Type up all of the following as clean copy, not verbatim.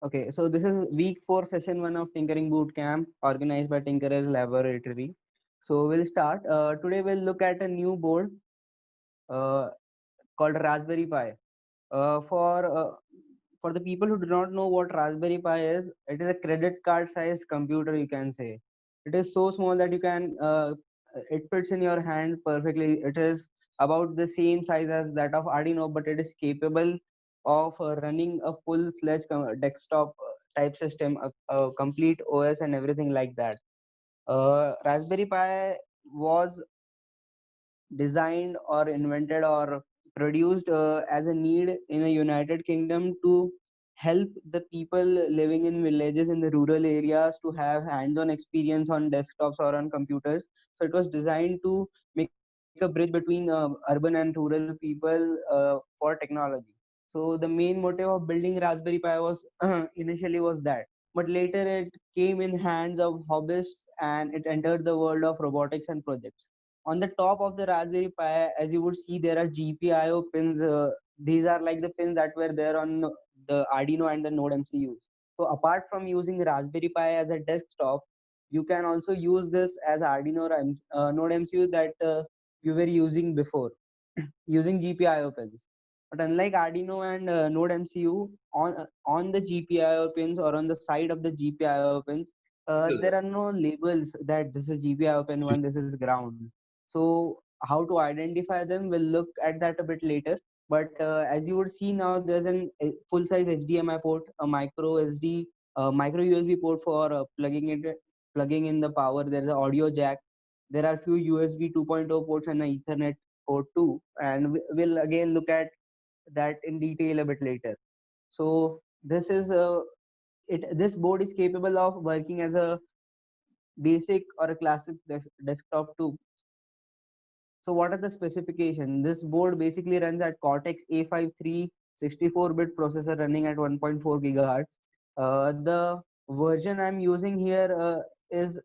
Okay, so this is week 4, session 1 of Tinkering Boot Camp, organized by Tinkerers Laboratory. So we'll start. Today we'll look at a new board uh, called Raspberry Pi. For the people who do not know what Raspberry Pi is, it is a credit card sized computer, you can say. It is so small that it fits in your hand perfectly. It is about the same size as that of Arduino, but it is capable of running a full-fledged desktop type system, a complete OS and everything like that. Raspberry Pi was designed or invented or produced as a need in the United Kingdom to help the people living in villages in the rural areas to have hands-on experience on desktops or on computers. So it was designed to make a bridge between urban and rural people for technology. So the main motive of building Raspberry Pi was initially was that, but later it came in hands of hobbyists and it entered the world of robotics and projects. On the top of the Raspberry Pi, as you would see, there are GPIO pins. These are like the pins that were there on the Arduino and the Node MCUs. So apart from using Raspberry Pi as a desktop, you can also use this as Arduino or Node MCU that you were using before using GPIO pins. But unlike Arduino and Node MCU, on the GPIO pins or on the side of the GPIO pins, there are no labels that this is GPIO pin 1, this is ground. So how to identify them? We'll look at that a bit later. But as you would see now, there's a full-size HDMI port, a micro SD, micro USB port for plugging in the power. There's an audio jack. There are few USB 2.0 ports and an Ethernet port too, and we'll again look at that in detail a bit later. So this is this board is capable of working as a basic or a classic desktop too. So what are the specifications? This board basically runs at Cortex A53 64-bit processor running at 1.4 gigahertz. The version I'm using here is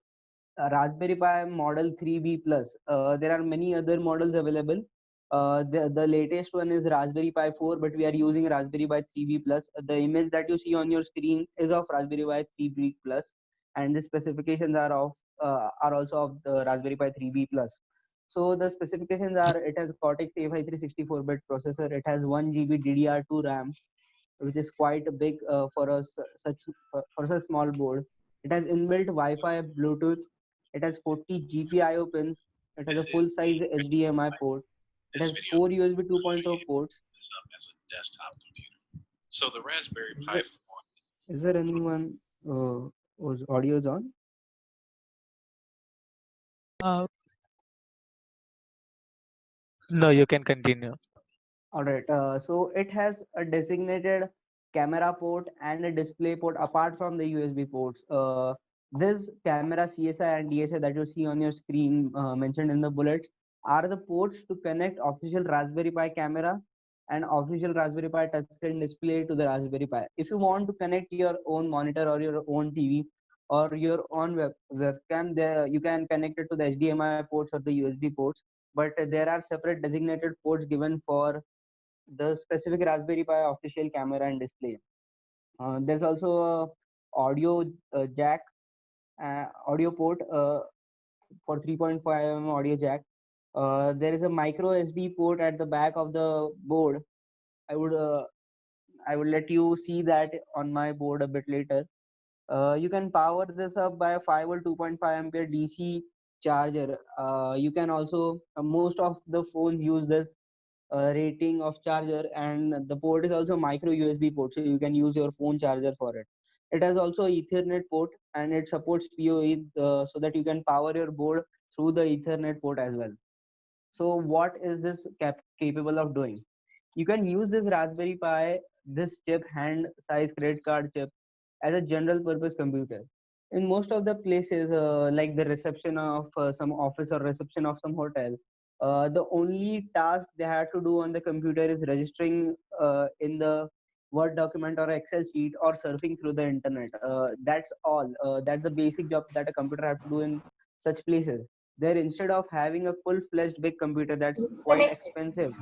a Raspberry Pi Model 3B Plus. There are many other models available. The latest one is Raspberry Pi 4, but we are using Raspberry Pi 3B Plus. The image that you see on your screen is of Raspberry Pi 3B Plus, and the specifications are also of the Raspberry Pi 3B Plus. So the specifications are: it has Cortex A53 64-bit processor. It has 1 GB DDR2 RAM, which is quite big for such small board. It has inbuilt Wi-Fi, Bluetooth. It has 40 GPIO pins. It has a full-size HDMI port. It has 4 USB 2.0 ports. As a desktop computer. So the Raspberry Is Pi there, 4. is there anyone whose audio is on? Uh, no, you can continue. All right. So it has a designated camera port and a display port apart from the USB ports. This camera CSI and DSI that you see on your screen mentioned in the bullets are the ports to connect official Raspberry Pi camera and official Raspberry Pi touchscreen display to the Raspberry Pi. If you want to connect your own monitor or your own TV or your own webcam, there you can connect it to the HDMI ports or the USB ports. But there are separate designated ports given for the specific Raspberry Pi official camera and display. There's also a audio jack, audio port for 3.5 audio jack. There is a micro SD port at the back of the board. I would uh, I would let you see that on my board a bit later. You can power this up by a 5 volt 2.5 ampere DC charger. You can also most of the phones use this rating of charger, and the port is also micro USB port, so you can use your phone charger for it. It has also Ethernet port and it supports PoE, so that you can power your board through the Ethernet port as well. So what is this capable of doing? You can use this Raspberry Pi, this chip, hand size credit card chip, as a general purpose computer. In most of the places, like the reception of some office or reception of some hotel, the only task they have to do on the computer is registering in the Word document or Excel sheet or surfing through the internet. That's all. That's the basic job that a computer have to do in such places. There, instead of having a full-fledged big computer that's quite Connected. expensive,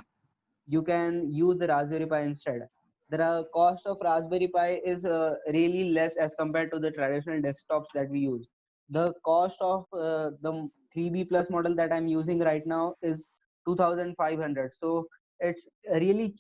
you can use the Raspberry Pi instead. The cost of Raspberry Pi is really less as compared to the traditional desktops that we use. The cost of the 3B plus model that I'm using right now is 2500. So it's really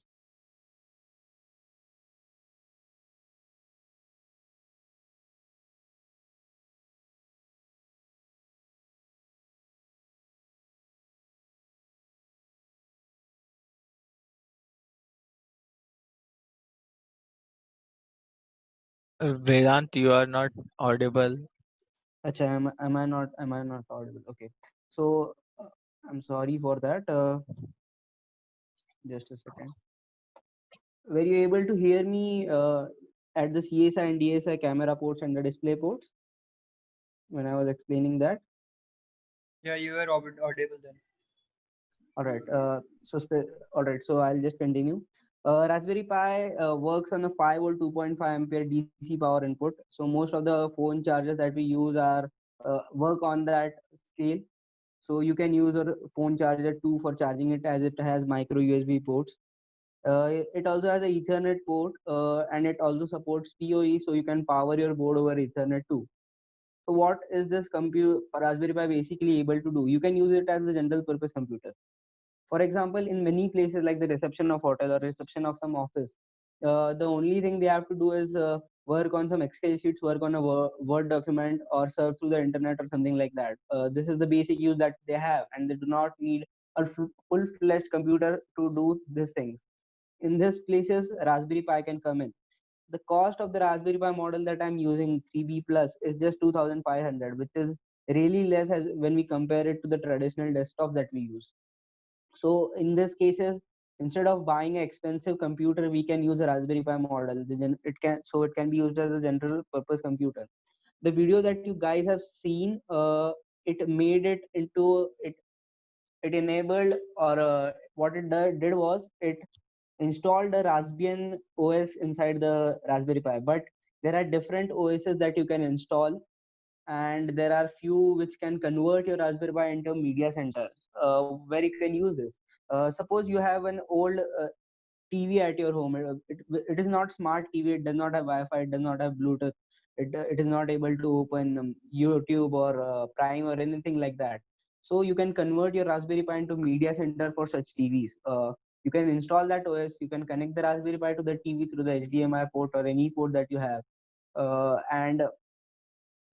Vedant, you are not audible. Acha, am I not audible? Okay. So I'm sorry for that. Just a second. Were you able to hear me at the CSI and DSI camera ports and the display ports when I was explaining that? Yeah, you were audible then. All right. All right. So I'll just continue. Raspberry Pi works on a 5 volt 2.5 ampere DC power input. So most of the phone chargers that we use are work on that scale. So you can use a phone charger too for charging it, as it has micro USB ports. It also has a Ethernet port, and it also supports PoE, so you can power your board over Ethernet too. So what is this Raspberry Pi basically able to do? You can use it as a general purpose computer. For example, in many places like the reception of hotel or reception of some office, the only thing they have to do is work on some Excel sheets, work on a Word document, or surf through the internet or something like that. This is the basic use that they have, and they do not need a full-fledged computer to do these things. In these places, Raspberry Pi can come in. The cost of the Raspberry Pi model that I'm using, 3B plus, is just 2500, which is really less as when we compare it to the traditional desktop that we use. So in this cases, instead of buying an expensive computer, we can use a Raspberry Pi model. It can be used as a general purpose computer. The video that you guys have seen, it made it into it enabled, or what it did was it installed a Raspbian OS inside the Raspberry Pi. But there are different OSs that you can install, and there are few which can convert your Raspberry Pi into a media center, where you can use this. Suppose you have an old TV at your home. It is not smart TV. It does not have Wi-Fi. It does not have Bluetooth. It is not able to open YouTube or Prime or anything like that. So you can convert your Raspberry Pi into media center for such TVs. You can install that OS. You can connect the Raspberry Pi to the TV through the HDMI port or any port that you have, and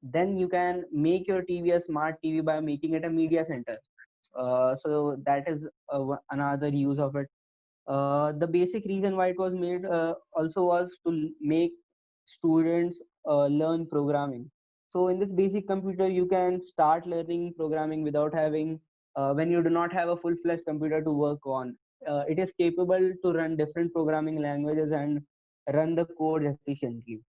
then you can make your TV a smart TV by making it a media center. So that is another use of it. The basic reason why it was made also was to make students learn programming. So in this basic computer, you can start learning programming without having, when you do not have a full-fledged computer to work on. It is capable to run different programming languages and run the code efficiently.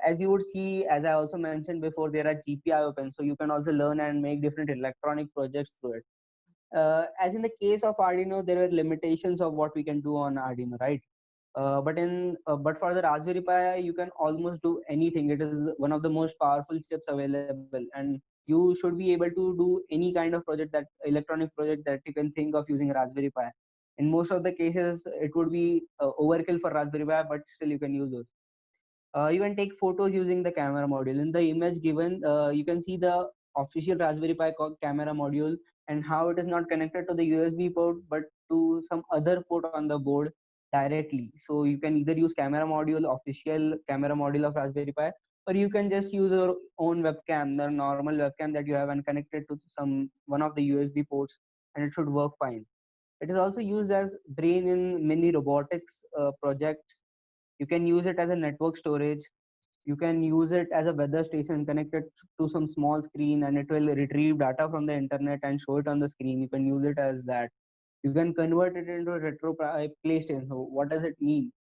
As you would see, as I also mentioned before, there are GPI open, so you can also learn and make different electronic projects through it. As in the case of Arduino, there were limitations of what we can do on Arduino, right? But for the Raspberry Pi, you can almost do anything. It is one of the most powerful chips available, and you should be able to do any kind of project, that electronic project that you can think of using Raspberry Pi. In most of the cases, it would be overkill for Raspberry Pi, but still you can use those. You can take photos using the camera module. In the image given, you can see the official Raspberry Pi camera module and how it is not connected to the USB port but to some other port on the board directly. So you can either use camera module, official camera module of Raspberry Pi, or you can just use your own webcam, the normal webcam that you have, and connect it to some one of the USB ports, and it should work fine. It is also used as brain in many robotics projects. You can use it as a network storage. You can use it as a weather station connected to some small screen, and it will retrieve data from the internet and show it on the screen. You can use it as that. You can convert it into a retro PlayStation. So what does it mean?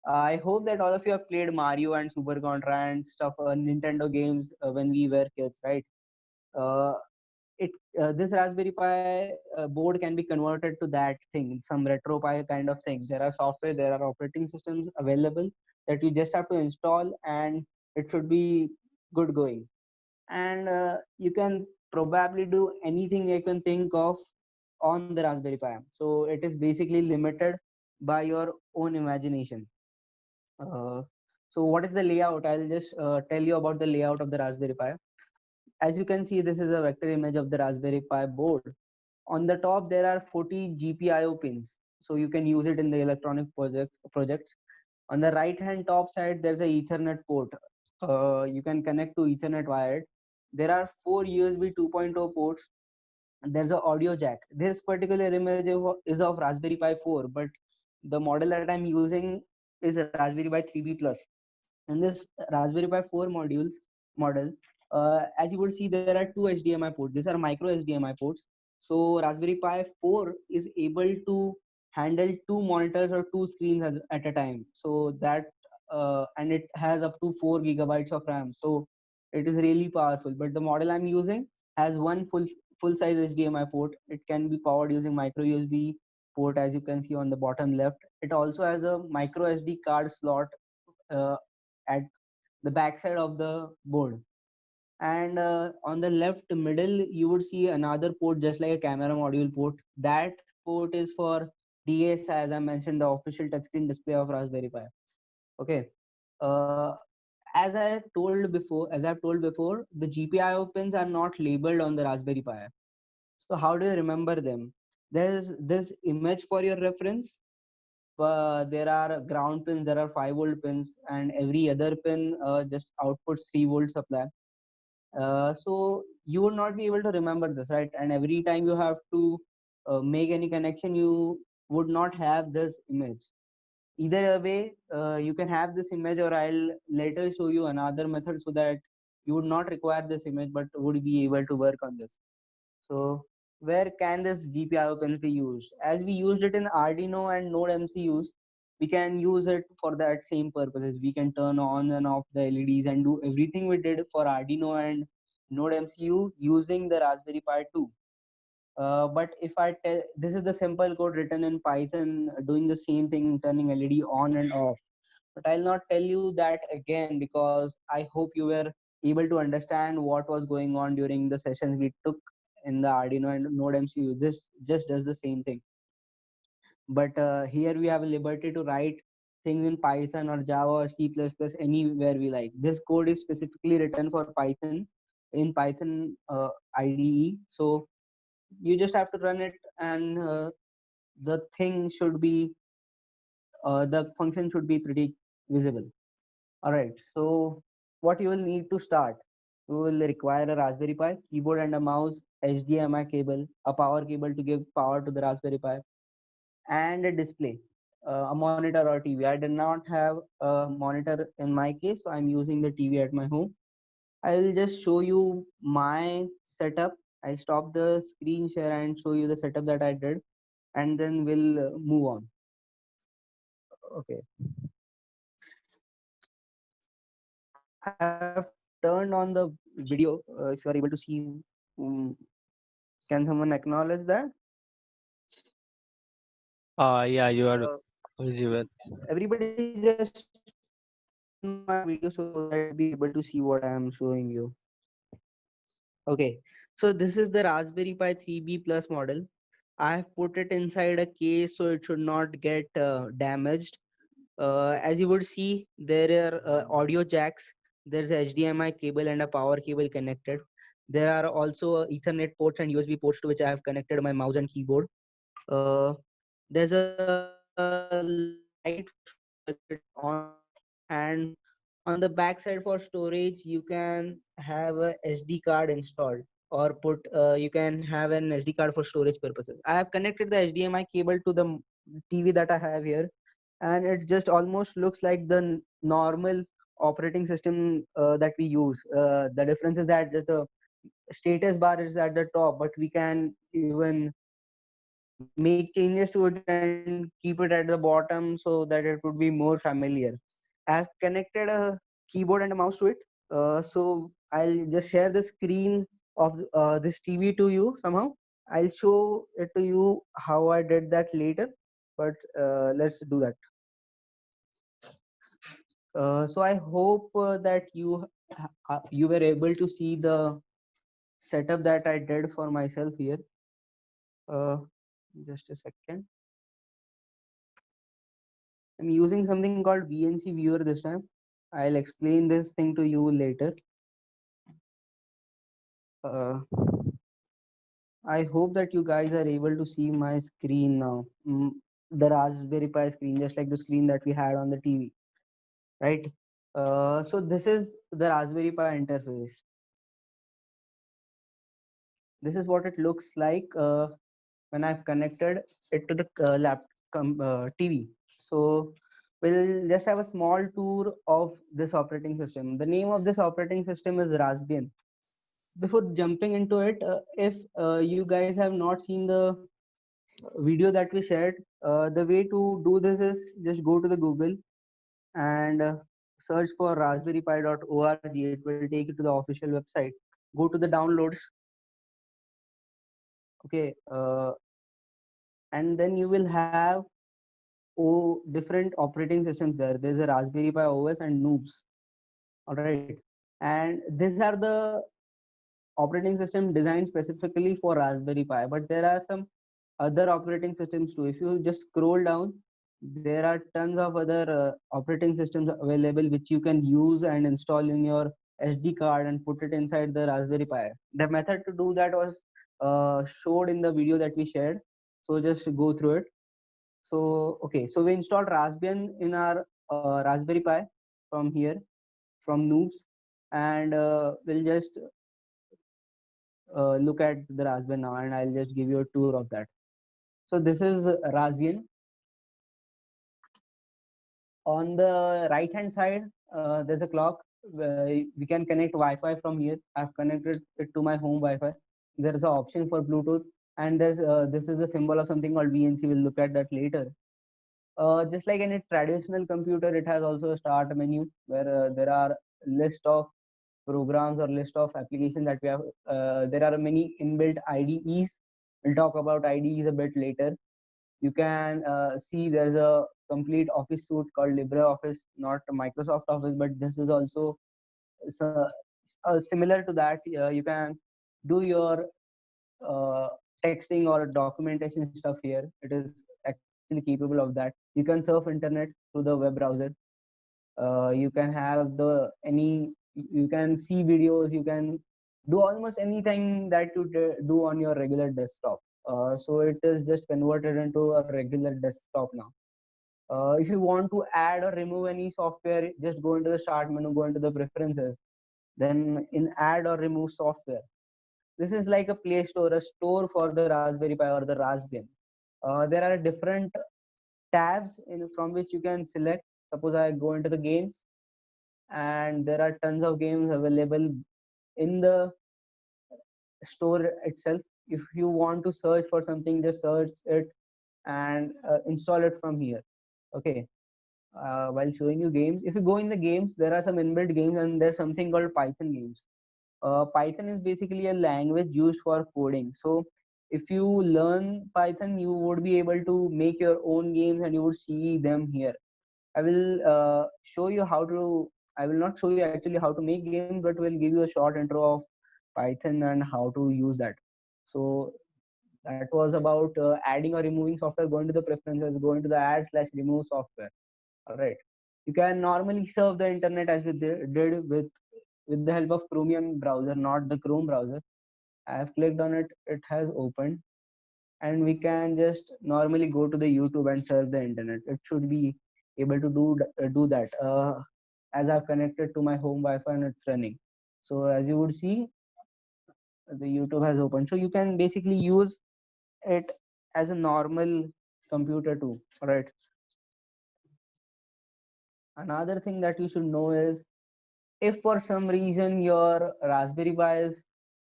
I hope that all of you have played Mario and Super Contra and stuff, Nintendo games when we were kids, right? Uh, it This Raspberry Pi board can be converted to that thing, some RetroPie kind of thing. There are software, there are operating systems available that you just have to install, and it should be good going. And you can probably do anything you can think of on the Raspberry Pi. So it is basically limited by your own imagination. Uh, so what is the layout? I'll just tell you about the layout of the Raspberry Pi. As you can see, this is a vector image of the Raspberry Pi board. On the top, there are 40 GPIO pins, so you can use it in the electronic projects. On the right hand top side, there's a Ethernet port. You can connect to Ethernet wired. There are four USB 2.0 ports. There's an audio jack. This particular image is of Raspberry Pi 4, but the model that I'm using is a Raspberry Pi 3B Plus. In this Raspberry Pi 4 model, as you would see, there are two HDMI ports. These are micro HDMI ports. So Raspberry Pi 4 is able to handle two monitors or two screens at a time. So that and it has up to 4 GB of RAM. So it is really powerful. But the model I'm using has one full size HDMI port. It can be powered using micro USB port, as you can see on the bottom left. It also has a micro SD card slot uh, at the back side of the board. And on the left middle, you would see another port just like a camera module port. That port is for DSI, as I mentioned, the official touchscreen display of Raspberry Pi. Okay. Uh, as I've told before, the GPIO pins are not labeled on the Raspberry Pi. So how do you remember them? There's this image for your reference. There are ground pins, there are 5-volt pins, and every other pin just outputs 3-volt supply. So you would not be able to remember this, right? And every time you have to make any connection, you would not have this image. Either way, you can have this image, or I'll later show you another method so that you would not require this image but would be able to work on this. So where can this GPIO pins be used? As we used it in Arduino and Node MCUs, we can use it for that same purposes. We can turn on and off the LEDs and do everything we did for Arduino and Node MCU using the Raspberry Pi 2. But if I tell, this is the simple code written in Python doing the same thing, turning LED on and off. But I'll not tell you that again because I hope you were able to understand what was going on during the sessions we took in the Arduino and Node MCU. This just does the same thing. But here we have a liberty to write things in Python or Java or C++, anywhere we like. This code is specifically written for Python in Python IDE. So you just have to run it, and the thing should be the function should be pretty visible. All right, so what you will need to start, you will require a Raspberry Pi, keyboard and a mouse, HDMI cable, a power cable to give power to the Raspberry Pi, and a display, a monitor or TV. I did not have a monitor in my case, so I'm using the TV at my home. I will just show you my setup. I'll stop the screen share and show you the setup that I did, and then we'll move on. Okay. I have turned on the video. If you are able to see, can someone acknowledge that? Yeah, you are Uh, visible. Everybody just turn my video so that you'll be able to see what I am showing you. Okay, so this is the Raspberry Pi 3B Plus model. I have put it inside a case so it should not get damaged. As you would see, there are audio jacks. There's a HDMI cable and a power cable connected. There are also Ethernet ports and USB ports to which I have connected my mouse and keyboard. There's a light on, and on the back side for storage, you can have a SD card installed, or put you can have an SD card for storage purposes. I have connected the HDMI cable to the TV that I have here, and it just almost looks like the normal operating system that we use. The difference is that just the status bar is at the top, but we can even make changes to it and keep it at the bottom so that it would be more familiar. I have connected a keyboard and a mouse to it. So I'll just share the screen of this TV to you somehow. I'll show it to you how I did that later, but let's do that. So I hope that you were able to see the setup that I did for myself here. Uh, just a second. I'm using something called VNC Viewer this time. I'll explain this thing to you later. Uh, I hope that you guys are able to see my screen now. The Raspberry Pi screen, just like the screen that we had on the TV, right? So this is the Raspberry Pi interface. This is what it looks like when I've connected it to the TV. So we'll just have a small tour of this operating system. The name of this operating system is Raspbian. Before jumping into it, if you guys have not seen the video that we shared, the way to do this is just go to the Google and search for raspberrypi.org. It will take you to the official website. Go to the downloads. Okay, and then you will have different operating systems there. There's a Raspberry Pi OS and Noobs. All right, and these are the operating system designed specifically for Raspberry Pi. But there are some other operating systems too. If you just scroll down, there are tons of other operating systems available which you can use and install in your SD card and put it inside the Raspberry Pi. The method to do that was showed in the video that we shared. So just go through it. So okay, so we installed Raspbian in our Raspberry Pi from here, from Noobs, and we'll just look at the Raspbian now, and I'll just give you a tour of that. So this is Raspbian. On the right hand side, there's a clock. We can connect Wi-Fi from here. I've connected it to my home Wi-Fi. There is an option for Bluetooth, and there's this is a symbol of something called VNC. We'll look at that later. Just like any traditional computer, it has also a start menu where there are list of programs or list of applications that we have. There are many inbuilt IDEs. We'll talk about IDEs a bit later. You can see there's a complete office suite called LibreOffice, not Microsoft Office, but this is also similar to that. You can do your uh, texting or documentation stuff here. It is actually capable of that. You can surf internet through the web browser. You can have the any. You can see videos. You can do almost anything that you do on your regular desktop. So it is just converted into a regular desktop now. If you want to add or remove any software, just go into the start menu, go into the preferences, then in add or remove software. This is like a Play Store, a store for the Raspberry Pi or the Raspbian. There are different tabs from which you can select. Suppose I go into the games, and there are tons of games available in the store itself. If you want to search for something, just search it and install it from here. Okay. While showing you games, if you go in the games, there are some inbuilt games, and there's something called Python games. Python is basically a language used for coding. So if you learn Python, you would be able to make your own games, and you would see them here. I will show you how to. I will not show you actually how to make games, but will give you a short intro of Python and how to use that. So that was about adding or removing software. Going to the preferences, going to the add/remove software. All right. You can normally surf the internet as we did with the help of Chromium browser, not the Chrome browser. I have clicked on it. It has opened, and we can just normally go to the YouTube and surf the internet. It should be able to do that. As I've connected to my home Wi-Fi and it's running. So as you would see, the YouTube has opened. So you can basically use it as a normal computer too. All right. Another thing that you should know is, if for some reason your Raspberry Pi is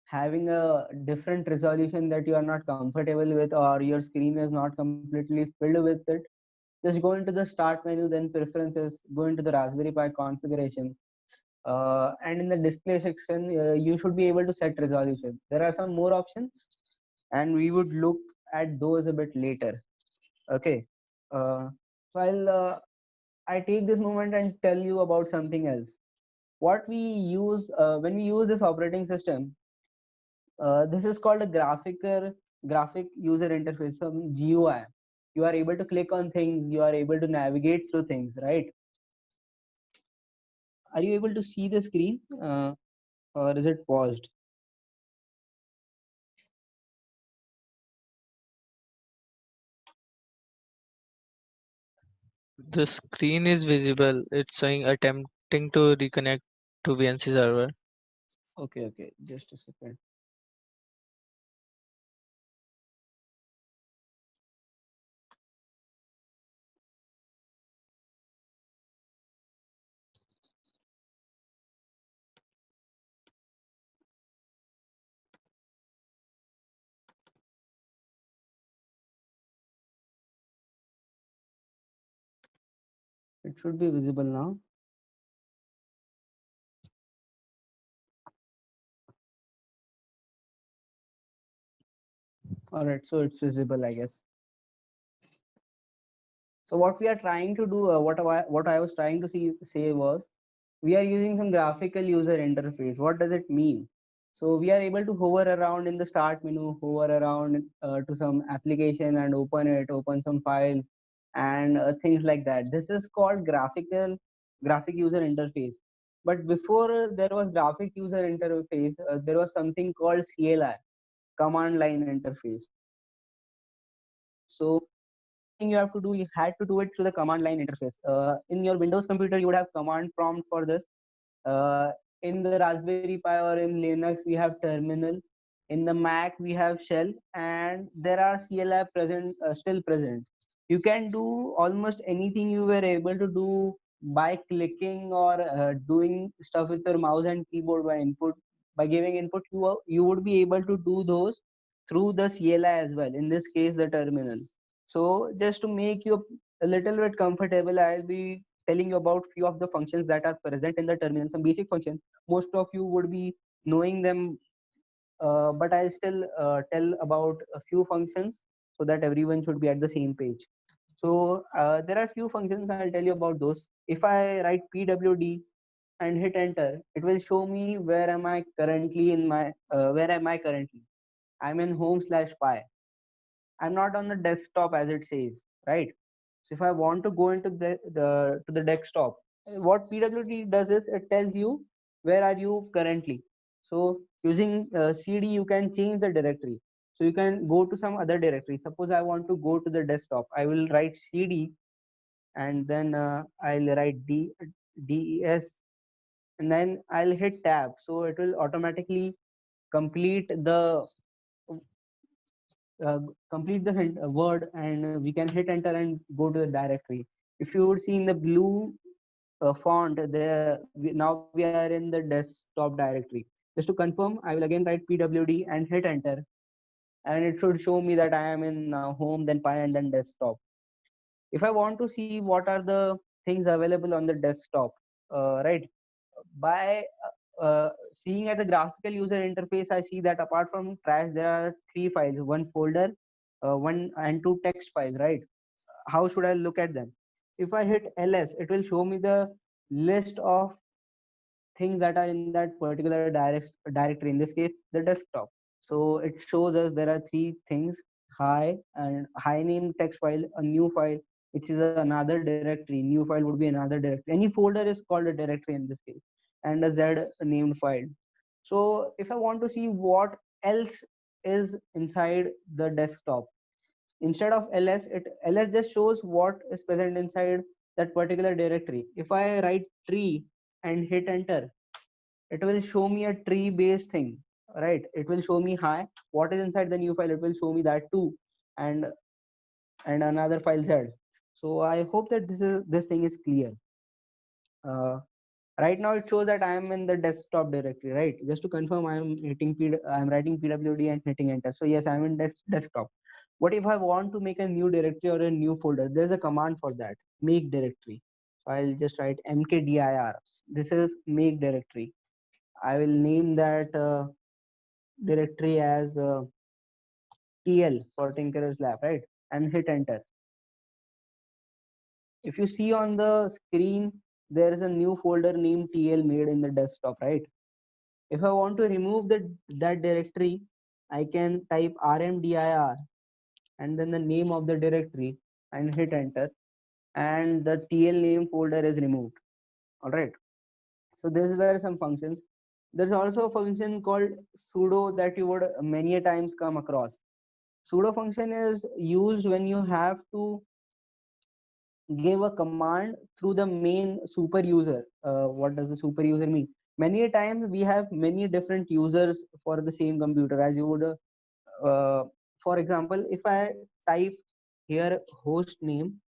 having a different resolution that you are not comfortable with, or your screen is not completely filled with it, just go into the start menu, then preferences, go into the Raspberry Pi configuration, and in the display section, you should be able to set resolution. There are some more options, and we would look at those a bit later. Okay. While I take this moment and tell you about something else. What we use when we use this operating system, this is called a graphic user interface, some GUI. You are able to click on things, you are able to navigate through things, right? Are you able to see the screen, or is it paused? The screen is visible. It's showing attempting to reconnect to VNC server. Okay, just a second. It should be visible now. All right, so it's visible, I guess. So what we are trying to do, what I was trying to say was, we are using some graphical user interface. What does it mean? So we are able to hover around in the start menu, hover around to some application and open some files and things like that. This is called graphic user interface. But before there was graphic user interface, there was something called CLI, command line interface. So thing you have to do, you had to do it through the command line interface. In your Windows computer, you would have command prompt for this. In the Raspberry Pi or in Linux, we have terminal. In the Mac, we have shell, and there are CLI present, still present. You can do almost anything you were able to do by clicking or doing stuff with your mouse and keyboard by input. By giving input, you would be able to do those through the CLI as well. In this case, the terminal. So just to make you a little bit comfortable, I'll be telling you about few of the functions that are present in the terminal, some basic functions. Most of you would be knowing them, but I'll still tell about a few functions so that everyone should be at the same page. So there are few functions, I'll tell you about those. If I write pwd and hit enter, it will show me where am I currently in my where am I currently. I'm in home/pi. I'm not on the desktop as it says, right? So if I want to go into the desktop, what PWD does is it tells you where are you currently. So using CD, you can change the directory. So you can go to some other directory. Suppose I want to go to the desktop. I will write CD and then I'll write DES and then I'll hit tab. So it will automatically complete the uh, complete the word, and we can hit enter and go to the directory. If you would see in the blue font there, now we are in the desktop directory. Just to confirm, I will again write pwd and hit enter, and it should show me that I am in home, then pi, and then desktop. If I want to see what are the things available on the desktop, right, by seeing at the graphical user interface, I see that apart from trash, there are three files, one folder, one and two text files, right? How should I look at them? If I hit ls, it will show me the list of things that are in that particular directory, in this case the desktop. So it shows us there are three things: hi and hi name text file, a new file which is another directory, new file would be another directory, any folder is called a directory in this case, and a z named file. So if I want to see what else is inside the desktop, instead of ls just shows what is present inside that particular directory. If I write tree and hit enter, it will show me a tree based thing, right? It will show me hi, what is inside the new file, it will show me that too, and another file z. So I hope that this thing is clear. uh, right now it shows that I am in the desktop directory, right? Just to confirm, I'm writing pwd and hitting enter. So yes, I'm in desktop. What if I want to make a new directory or a new folder? There's a command for that, make directory. So I'll just write mkdir. This is make directory. I will name that directory as TL for Tinkerer's Lab, right? And hit enter. If you see on the screen, there is a new folder named TL made in the desktop, right? If I want to remove that directory, I can type rmdir and then the name of the directory and hit enter, and the TL name folder is removed. All right. So these were some functions. There's also a function called sudo that you would many a times come across. Sudo function is used when you have to give a command through the main super user. What does the super user mean? Many a times we have many different users for the same computer, as you would for example, if I type here host name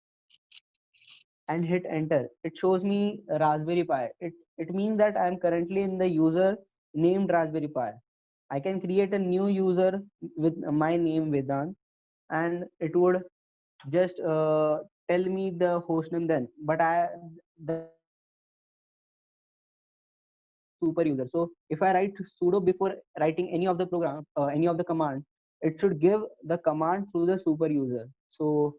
and hit enter, it shows me Raspberry Pi. It means that I am currently in the user named Raspberry Pi. I can create a new user with my name Vedant, and it would just tell me the host name then. But the super user. So if I write sudo before writing any of the program, any of the command, it should give the command through the super user. So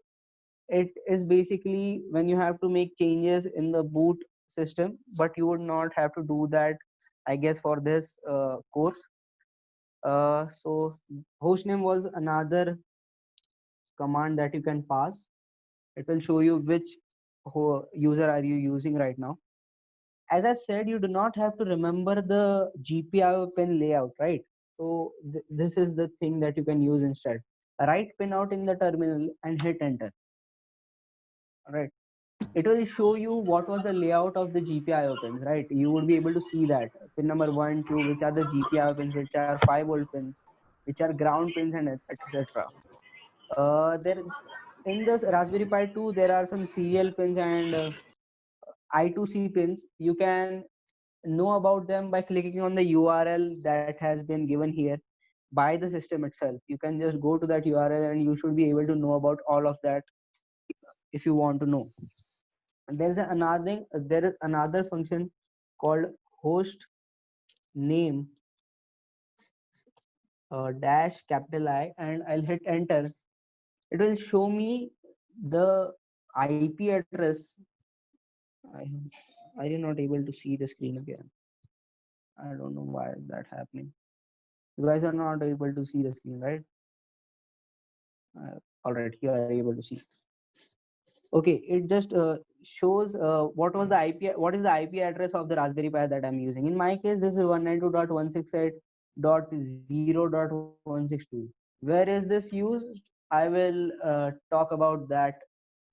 it is basically when you have to make changes in the boot system, but you would not have to do that, I guess, for this course. So hostname was another command that you can pass. It will show you which user are you using right now. As I said, you do not have to remember the GPIO pin layout, right? So this is the thing that you can use instead. Write pin out in the terminal and hit enter. All right. It will show you what was the layout of the GPIO pins, right? You would be able to see that pin number 1, 2, which are the GPIO pins, which are 5-volt pins, which are ground pins, and etc. There in this Raspberry Pi 2, there are some serial pins and I2C pins. You can know about them by clicking on the URL that has been given here by the system itself. You can just go to that URL and you should be able to know about all of that if you want to know. And there is another function called host name dash capital I, and I'll hit enter. It will show me the IP address. I I am not able to see the screen again. I don't know why is that happening. You guys are not able to see the screen, right? All right, you are able to see. Okay, it just shows what is the IP address of the Raspberry Pi that I'm using. In my case, this is 192.168.0.162. Where is this used? I will talk about that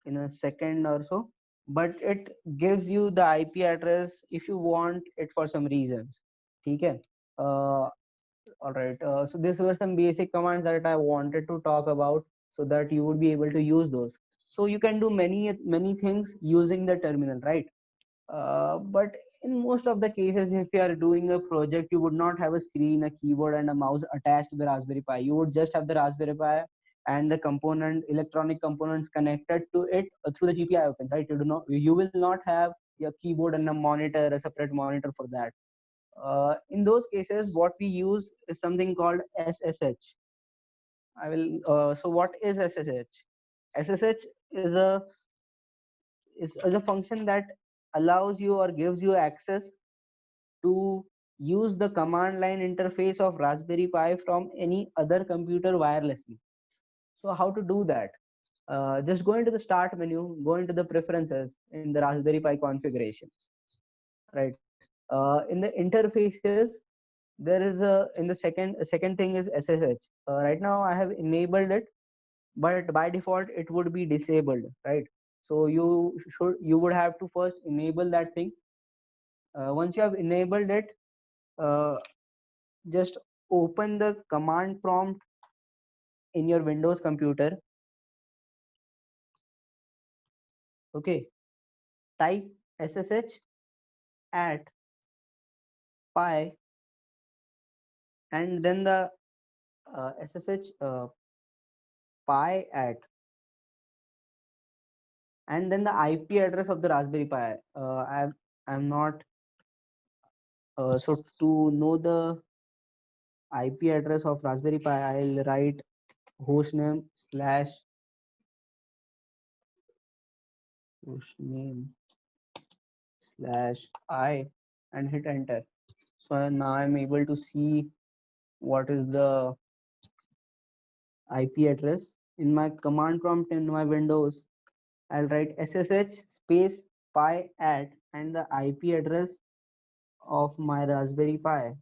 in a second or so. But it gives you the IP address if you want it for some reasons. Okay. All right. So these were some basic commands that I wanted to talk about so that you would be able to use those. So you can do many things using the terminal, right? But in most of the cases, if you are doing a project, you would not have a screen, a keyboard, and a mouse attached to the Raspberry Pi. You would just have the Raspberry Pi and the electronic components connected to it through the GPIO pins, right? You will not have your keyboard and a monitor, a separate monitor for that. In those cases, what we use is something called SSH. So what is SSH? SSH is a function that allows you or gives you access to use the command line interface of Raspberry Pi from any other computer wirelessly. So how to do that? Just go into the start menu, go into the preferences in the Raspberry Pi configuration, right? In the interfaces, there is in the second thing is SSH. Right now I have enabled it, but by default it would be disabled, right? So you would have to first enable that thing. Once you have enabled it, uh, just open the command prompt in your Windows computer. Okay, type SSH at pi, and then the SSH pi at, and then the IP address of the Raspberry Pi. I'm not so to know the IP address of Raspberry Pi, I'll write hostname slash hostname slash I and hit enter. So now I'm able to see what is the IP address in my command prompt in my Windows, I'll write SSH space pi at and the IP address of my Raspberry Pi.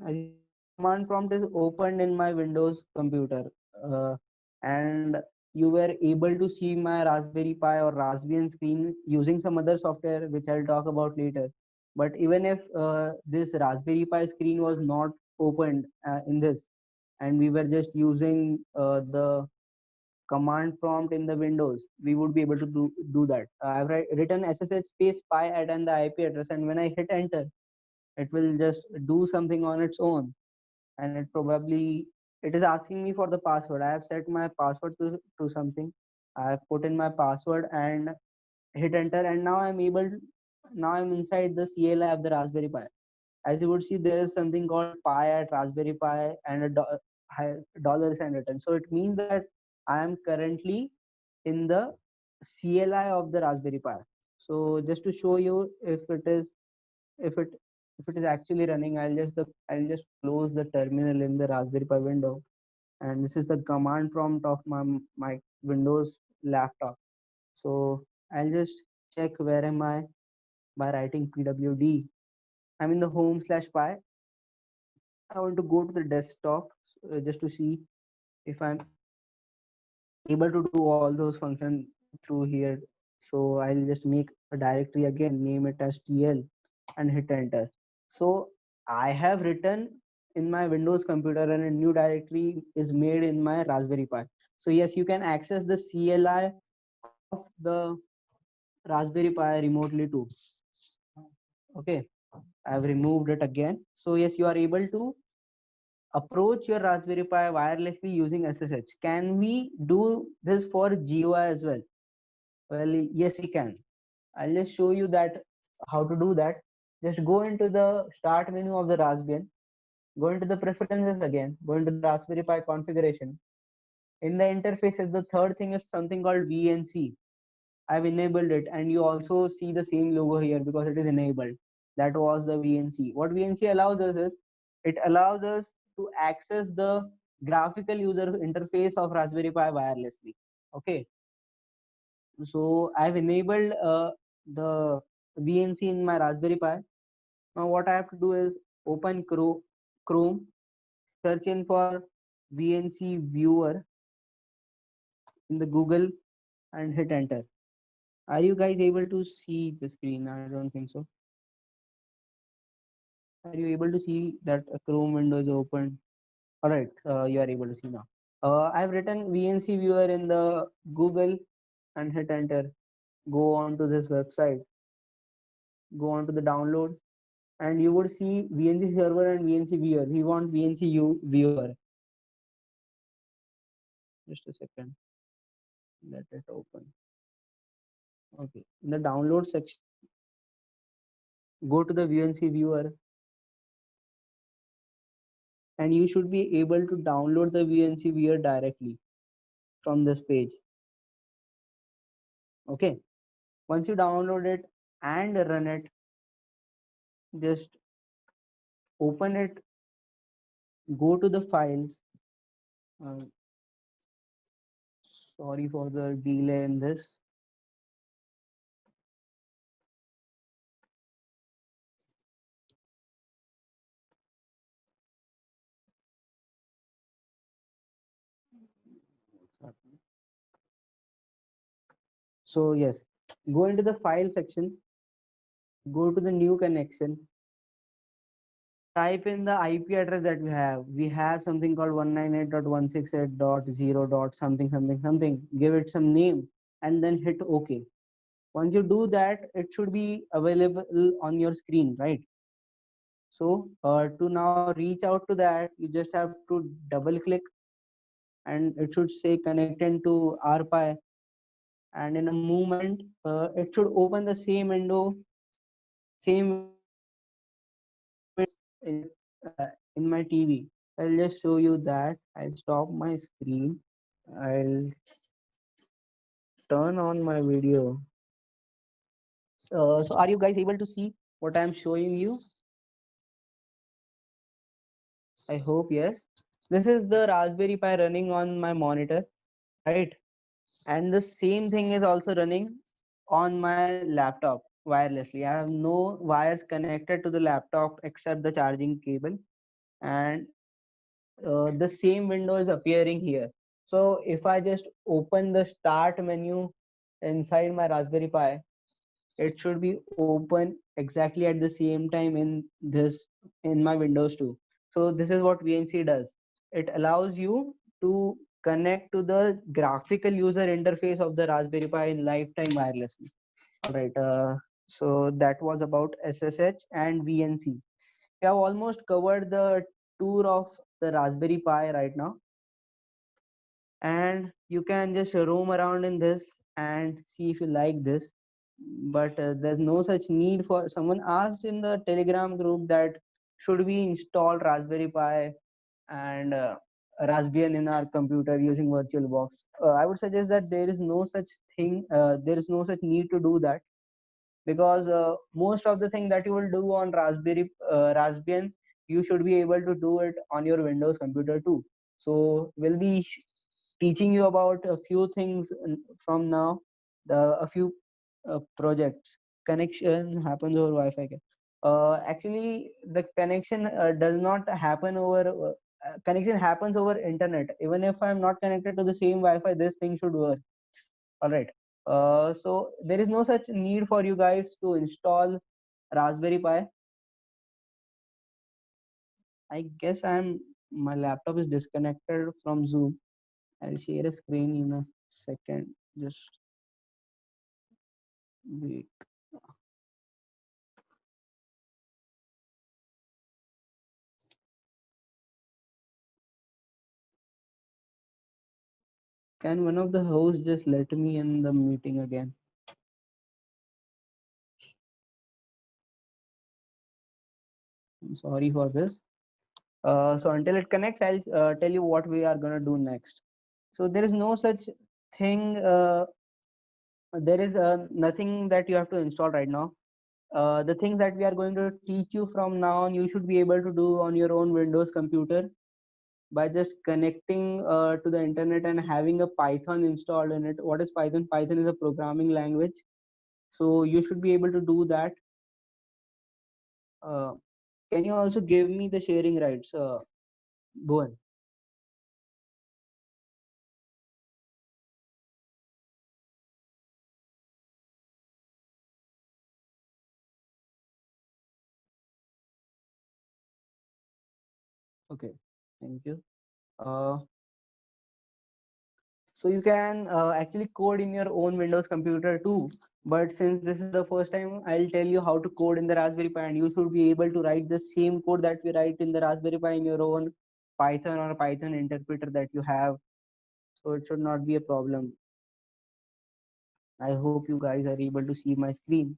As you can see, the command prompt is opened in my Windows computer, and you were able to see my Raspberry Pi or Raspbian screen using some other software, which I'll talk about later. But even if this Raspberry Pi screen was not opened in this, and we were just using the command prompt in the Windows, we would be able to do that. I've written SSH space pi at and the IP address, and when I hit enter, it will just do something on its own, and it is asking me for the password. I have set my password to something. I have put in my password and hit enter, and now I'm inside the CLI of the Raspberry Pi. As you would see, there is something called pi at Raspberry Pi and a dollar sign written. So it means that I am currently in the CLI of the Raspberry Pi. So just to show you if it if it is actually running, I'll just close the terminal in the Raspberry Pi window, and this is the command prompt of my Windows laptop. So I'll just check where am I by writing pwd. I'm in the home/pi. I want to go to the desktop just to see if I'm able to do all those functions through here. So I'll just make a directory again, name it as TL and hit enter. So I have written in my Windows computer and a new directory is made in my Raspberry Pi. So yes, you can access the CLI of the Raspberry Pi remotely too. Okay, I've removed it again. So yes, you are able to approach your Raspberry Pi wirelessly using SSH. Can we do this for GUI as well? Well, yes, we can. I'll just show you that how to do that. Just go into the start menu of the Raspbian, go into the preferences again, go into the Raspberry Pi configuration. In the interfaces, the third thing is something called VNC. I've enabled it, and you also see the same logo here because it is enabled. That was the VNC. What VNC allows us is it allows us to access the graphical user interface of Raspberry Pi wirelessly. Okay, so I've enabled the VNC in my Raspberry Pi. Now what I have to do is open Chrome, search in for VNC viewer in the Google and hit enter. Are you guys able to see the screen? I don't think so. Are you able to see that a Chrome window is open? All right, you are able to see now. I've written VNC viewer in the Google and hit enter. Go on to this website, go on to the downloads, and you would see VNC server and VNC viewer. We want VNC viewer. Just a second. Let it open. Okay. In the download section, go to the VNC viewer, and you should be able to download the VNC viewer directly from this page. Okay. Once you download it and run it, just open it, go to the files. Uh, Sorry for the delay in this. So yes, go into the file section, go to the new connection, type in the IP address that we have. We have something called 198.168.0. Something, something, something. Give it some name and then hit OK. Once you do that, it should be available on your screen, right? So to now reach out to that, you just have to double click and it should say connected to RPi. And in a moment, it should open the same window, same in, in my TV. I'll just show you that. I'll stop my screen. I'll turn on my video. So are you guys able to see what I'm showing you? I hope yes. This is the Raspberry Pi running on my monitor, right? And the same thing is also running on my laptop wirelessly. I have no wires connected to the laptop except the charging cable, and the same window is appearing here. So if I just open the start menu inside my Raspberry Pi, it should be open exactly at the same time in my Windows too. So this is what VNC does. It allows you to connect to the graphical user interface of the Raspberry Pi in lifetime wirelessly. All right. So that was about SSH and VNC. We have almost covered the tour of the Raspberry Pi right now, and you can just roam around in this and see if you like this. But there's no such need. For someone asked in the Telegram group that should we install Raspberry Pi and Raspbian in our computer using VirtualBox. I would suggest that there is no such thing, there is no such need to do that, because most of the thing that you will do on Raspbian, you should be able to do it on your Windows computer too. So we'll be teaching you about a few things from now. A few projects. Connection happens over Wi-Fi. Actually, the connection does not happen over. Connection happens over internet. Even if I'm not connected to the same Wi-Fi, this thing should work. All right. So there is no such need for you guys to install Raspberry Pi. I guess my laptop is disconnected from Zoom. I'll share a screen in a second. Just wait. Can one of the hosts just let me in the meeting again? I'm sorry for this. So until it connects, I'll tell you what we are gonna do next. So there is no such thing. There is nothing that you have to install right now. The things that we are going to teach you from now on, you should be able to do on your own Windows computer by just connecting to the internet and having a Python installed in it. What is Python? Python is a programming language. So you should be able to do that. Uh, can you also give me the sharing rights, Bhuvan? Okay, thank you. Uh, so you can actually code in your own Windows computer too. But since this is the first time, I'll tell you how to code in the Raspberry Pi, and you should be able to write the same code that we write in the Raspberry Pi in your own Python or Python interpreter that you have. So it should not be a problem. I hope you guys are able to see my screen.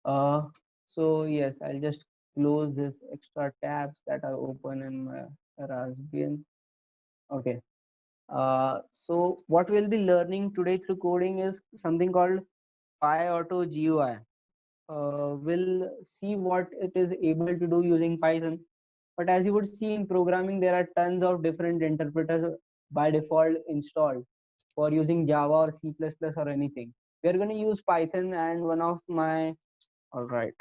Uh, so yes, I'll just close this extra tabs that are open in my Raspbian. Okay. So what we'll be learning today through coding is something called PyAuto GUI. We'll see what it is able to do using Python. But as you would see in programming, there are tons of different interpreters by default installed for using Java or C++ or anything. We are going to use Python, and one of my, all right,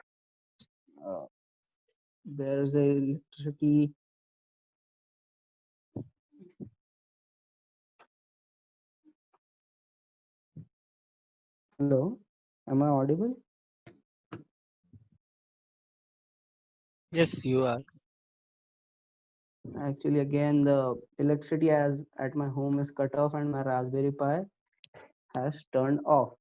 uh, there's a electricity. Hello, am I audible? Yes, you are. Actually, again, the electricity as at my home is cut off and my Raspberry Pi has turned off.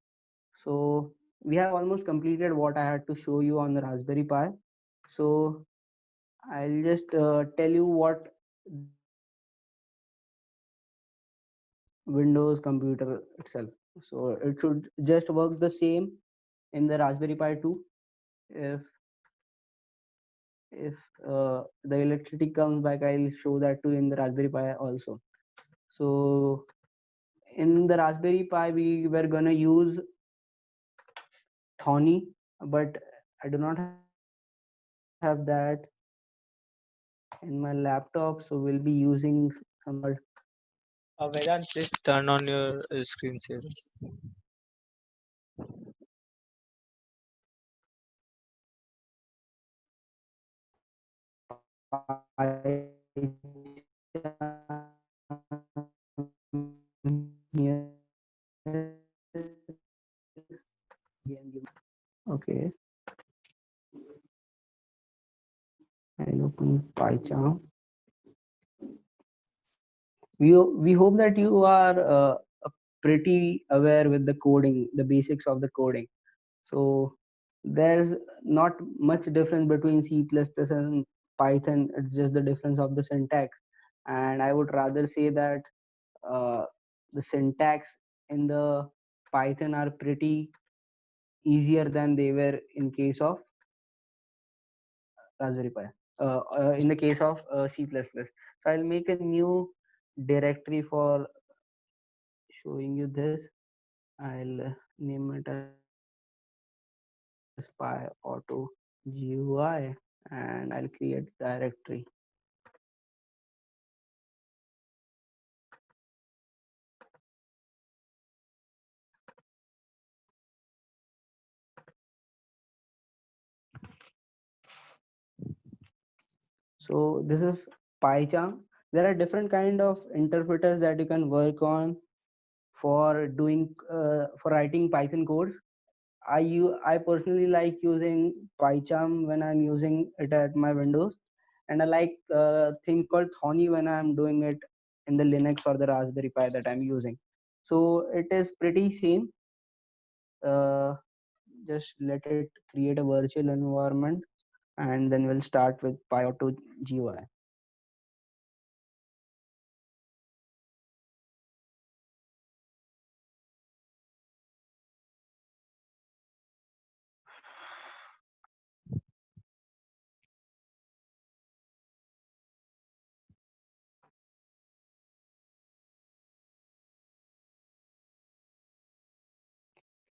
So we have almost completed what I had to show you on the Raspberry Pi. So I'll just tell you what Windows computer itself. So it should just work the same in the Raspberry Pi 2. If if the electricity comes back, I'll show that too in the Raspberry Pi also. So in the Raspberry Pi, we were gonna use Thorny, but I do not have that. in my laptop. So we'll be using some called Vedant, please turn on your screensaver. Okay, I'll open PyCharm. We hope that you are pretty aware with the coding, the basics of the coding. So there's not much difference between C++ and Python. It's just the difference of the syntax. And I would rather say that uh, the syntax in the Python are pretty easier than they were in case of Raspberry Pi. In the case of C++. So I'll make a new directory for showing you this. I'll name it as Pi Auto GUI and I'll create directory. So this is PyCharm. There are different kind of interpreters that you can work on for doing for writing Python codes. I personally like using PyCharm when I'm using it at my Windows, and I like thing called Thorny when I'm doing it in the Linux or the Raspberry Pi that I'm using. So it is pretty same. Uh, just let it create a virtual environment, and then we'll start with PyAuto GUI.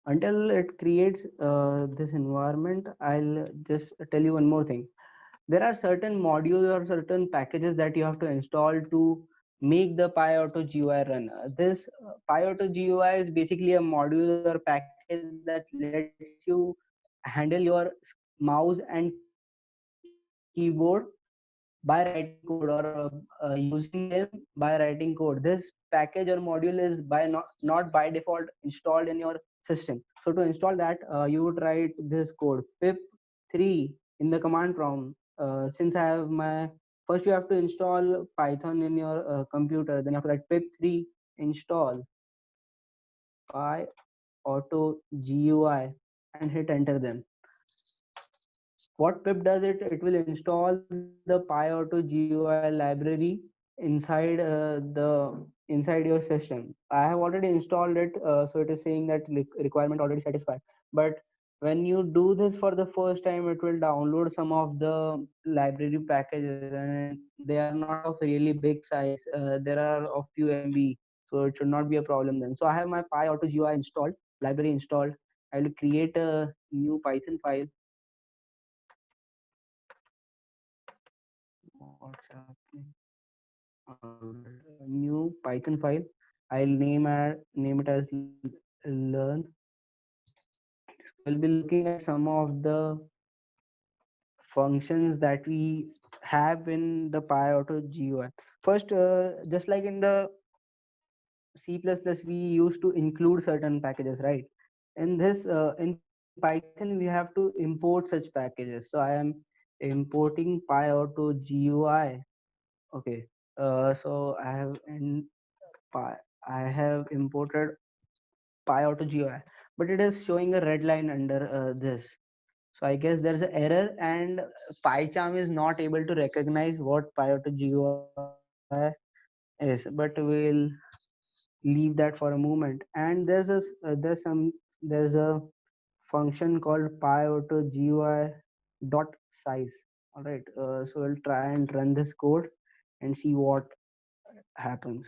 Until it creates this environment, I'll just tell you one more thing. There are certain modules or certain packages that you have to install to make the PyAuto GUI run. This PyAuto GUI is basically a module or package that lets you handle your mouse and keyboard by writing code or using them by writing code. This package or module is not by default installed in your system. So to install that, you would write this code pip3 in the command prompt. Since I have my first, you have to install Python in your computer. Then you have to write pip3 install PyAuto GUI and hit enter. Then what pip does, it will install the PyAuto GUI library inside inside your system. I have already installed it, so it is saying that requirement already satisfied. But when you do this for the first time, it will download some of the library packages, and they are not of really big size. There are of few MB, so it should not be a problem then. So I have my PyAuto GUI installed, library installed. I will create a new Python file. What's happening? A new Python file. I'll name it as learn. So we'll be looking at some of the functions that we have in the PyAuto GUI. First, just like in the C++, we used to include certain packages, right? In this, in Python, we have to import such packages. So I am importing PyAuto GUI. Okay. So I have imported PyAuto GUI, but it is showing a red line under this. So I guess there's an error, and PyCharm is not able to recognize what PyAuto GUI is. But we'll leave that for a moment. And there's a function called PyAuto GUI dot size. All right. So we'll try and run this code and see what happens.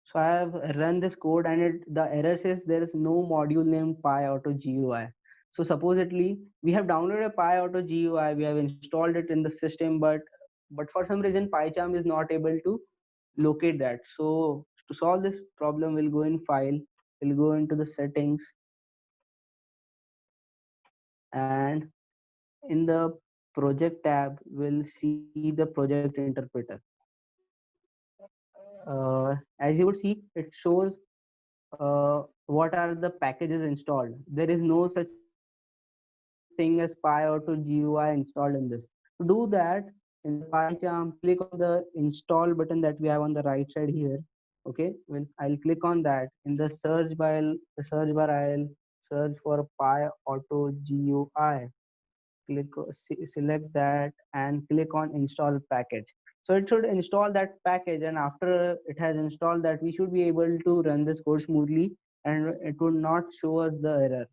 So I have run this code, and the error says there is no module named PyAuto GUI. So supposedly we have downloaded a PyAuto GUI, we have installed it in the system, but but for some reason PyCharm is not able to locate that. So to solve this problem, we'll go in File, we'll go into the Settings, and in the Project tab, we'll see the Project Interpreter. As you would see, it shows what are the packages installed. There is no such thing as PyAuto GUI installed in this. To do that, in the PyCharm, click on the install button that we have on the right side here. Okay, I'll click on that. In the search bar, I'll search for PyAuto GUI. Select that and click on install package. So it should install that package, and after it has installed that, we should be able to run this code smoothly, and it would not show us the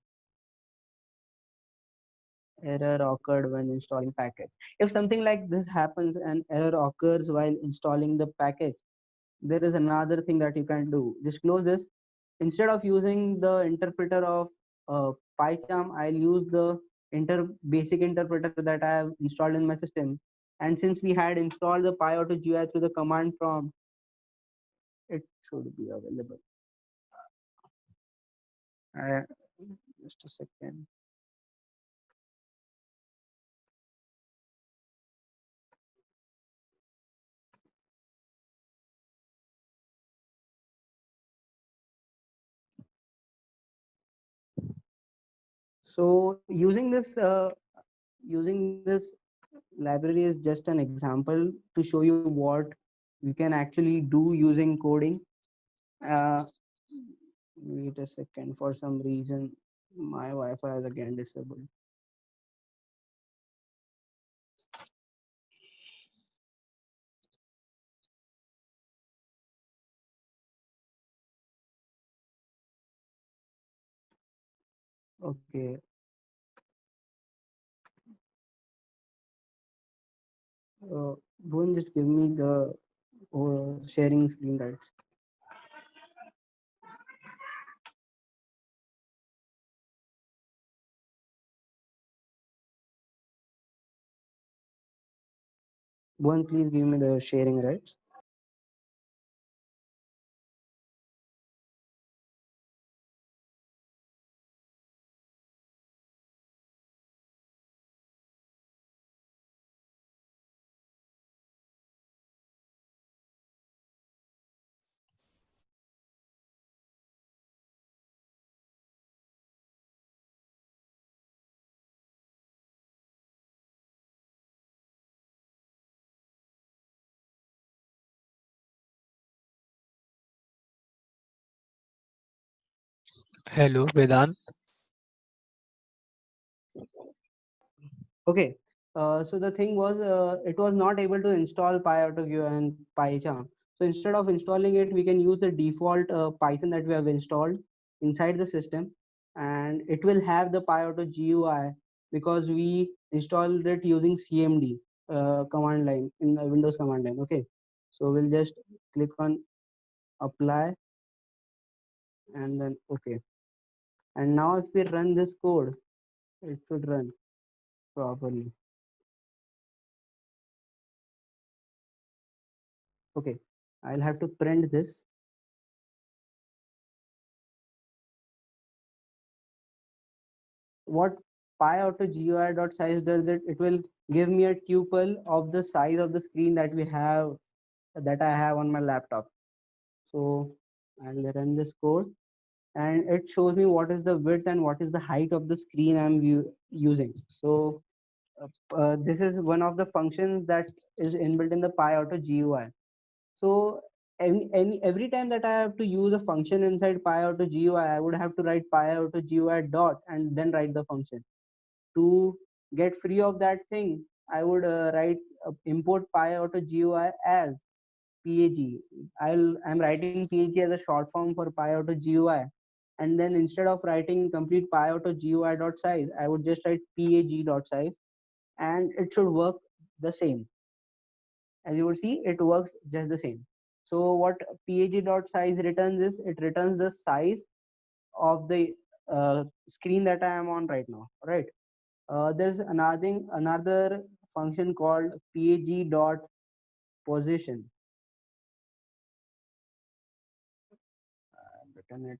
error occurred when installing package. If something like this happens and error occurs while installing the package, there is another thing that you can do. Just close this. Instead of using the interpreter of PyCharm, I'll use the basic interpreter that I have installed in my system. And since we had installed the PyAuto GUI through the command prompt, it should be available. Uh, just a second. So using this library is just an example to show you what we can actually do using coding. Wait a second, for some reason my Wi-Fi is again disabled. Okay. Bhuvan, just give me the sharing screen rights. Bhuvan, please give me the sharing rights. Hello, Vedant. Okay. So the thing was, it was not able to install PyAuto GUI and PyCharm. So instead of installing it, we can use the default Python that we have installed inside the system, and it will have the PyAuto GUI because we installed it using CMD command line in the Windows command line. Okay. So we'll just click on apply and then okay. And now if we run this code, it should run properly. Okay, I'll have to print this. What PyAuto does it will give me a tuple of the size of the screen that I have on my laptop. So I'll run this code, and it shows me what is the width and what is the height of the screen I'm using. So this is one of the functions that is inbuilt in the PyAuto GUI. So every time that I have to use a function inside PyAuto GUI, I would have to write PyAuto GUI dot and then write the function. To get free of that thing, I would write import PyAuto GUI as PAG. I'm writing PAG as a short form for PyAuto GUI, and then instead of writing complete PyAuto GUI dot size, I would just write PAG dot size, and it should work the same. As you would see, it works just the same. So what PAG dot size returns is, it returns the size of the screen that I am on right now, right? There's another function called pag dot position. I've written it.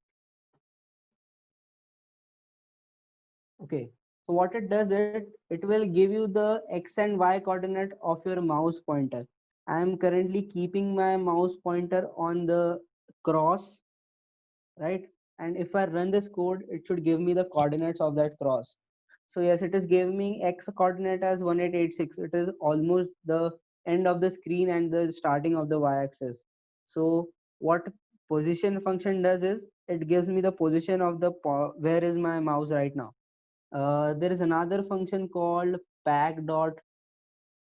Okay, so what it does, it will give you the x and y coordinate of your mouse pointer. I am currently keeping my mouse pointer on the cross, right? And if I run this code, it should give me the coordinates of that cross. So yes, it is giving me x coordinate as 1886. It is almost the end of the screen and the starting of the y-axis. So what position function does is it gives me the position of the where is my mouse right now. There is another function called pack dot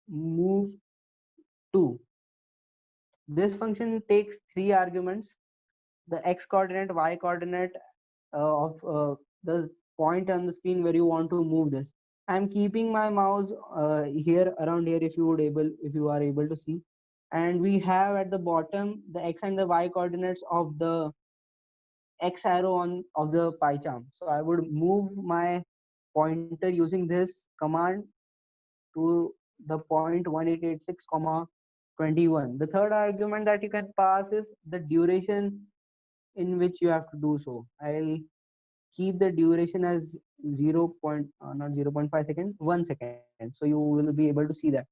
move to. This function takes three arguments: the x coordinate, y coordinate of the point on the screen where you want to move this. I'm keeping my mouse here around here, if you are able to see, and we have at the bottom the x and the y coordinates of the x arrow on of the pie chart. So I would move my pointer using this command to the point 1886 comma 21. The third argument that you can pass is the duration in which you have to do so. I'll keep the duration as 0. Not 0.5 seconds, 1 second. So you will be able to see that.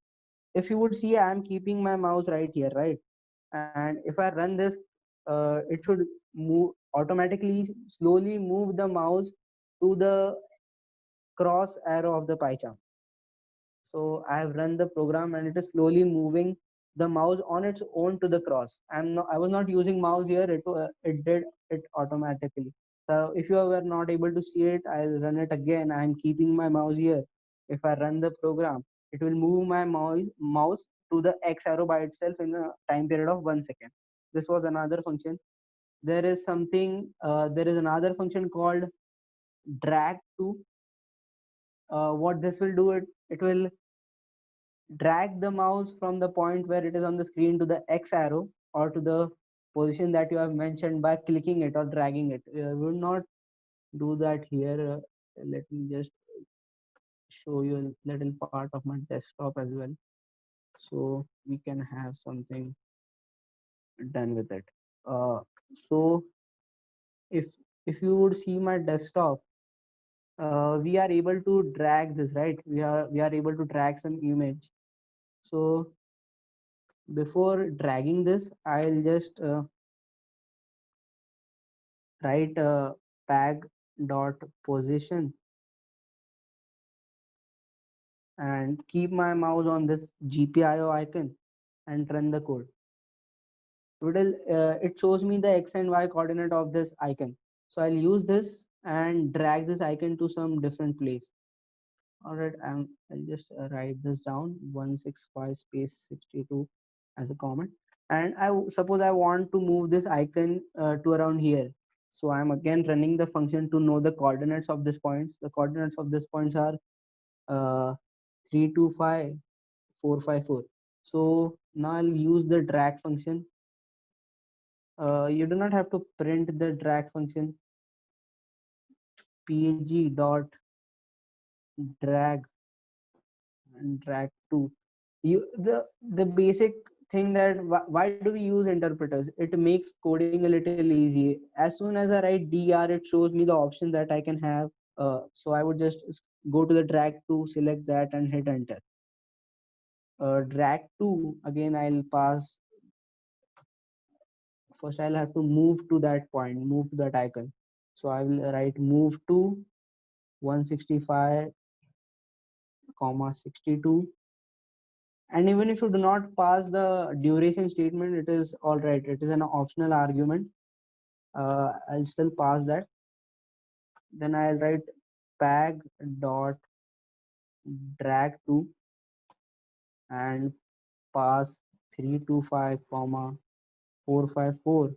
If you would see, I am keeping my mouse right here, right? And if I run this, it should move automatically, slowly move the mouse to the cross arrow of the pie chart. So I have run the program and it is slowly moving the mouse on its own to the cross. I was not using mouse here. It did it automatically. So if you were not able to see it, I'll run it again. I'm keeping my mouse here. If I run the program, it will move my mouse to the X arrow by itself in a time period of 1 second. This was another function. There is another function called drag to. What this will do, it will drag the mouse from the point where it is on the screen to the X arrow or to the position that you have mentioned by clicking it or dragging it. We will not do that here. Let me just show you a little part of my desktop as well, so we can have something done with it. Uh, so if you would see my desktop, we are able to drag this, right? We are able to drag some image. So before dragging this, I'll just write pag dot position and keep my mouse on this GPIO icon and run the code. It shows me the x and y coordinate of this icon. So I'll use this and drag this icon to some different place. All right, I'll just write this down, 165 space 62 as a comment. And suppose I want to move this icon to around here. So I'm again running the function to know the coordinates of these points. The coordinates of these points are 325 454. So now I'll use the drag function. You do not have to print the drag function. Pag dot drag and drag to. The basic thing that why do we use interpreters? It makes coding a little easy. As soon as I write dr, it shows me the option that I can have. So I would just go to the drag to, select that and hit enter. Drag to, again I'll pass. First I'll have to move to that point, move to that icon. So I will write move to 165 comma 62. And even if you do not pass the duration statement, it is all right. It is an optional argument. I'll still pass that. Then I'll write pag dot drag to and pass 325 comma 454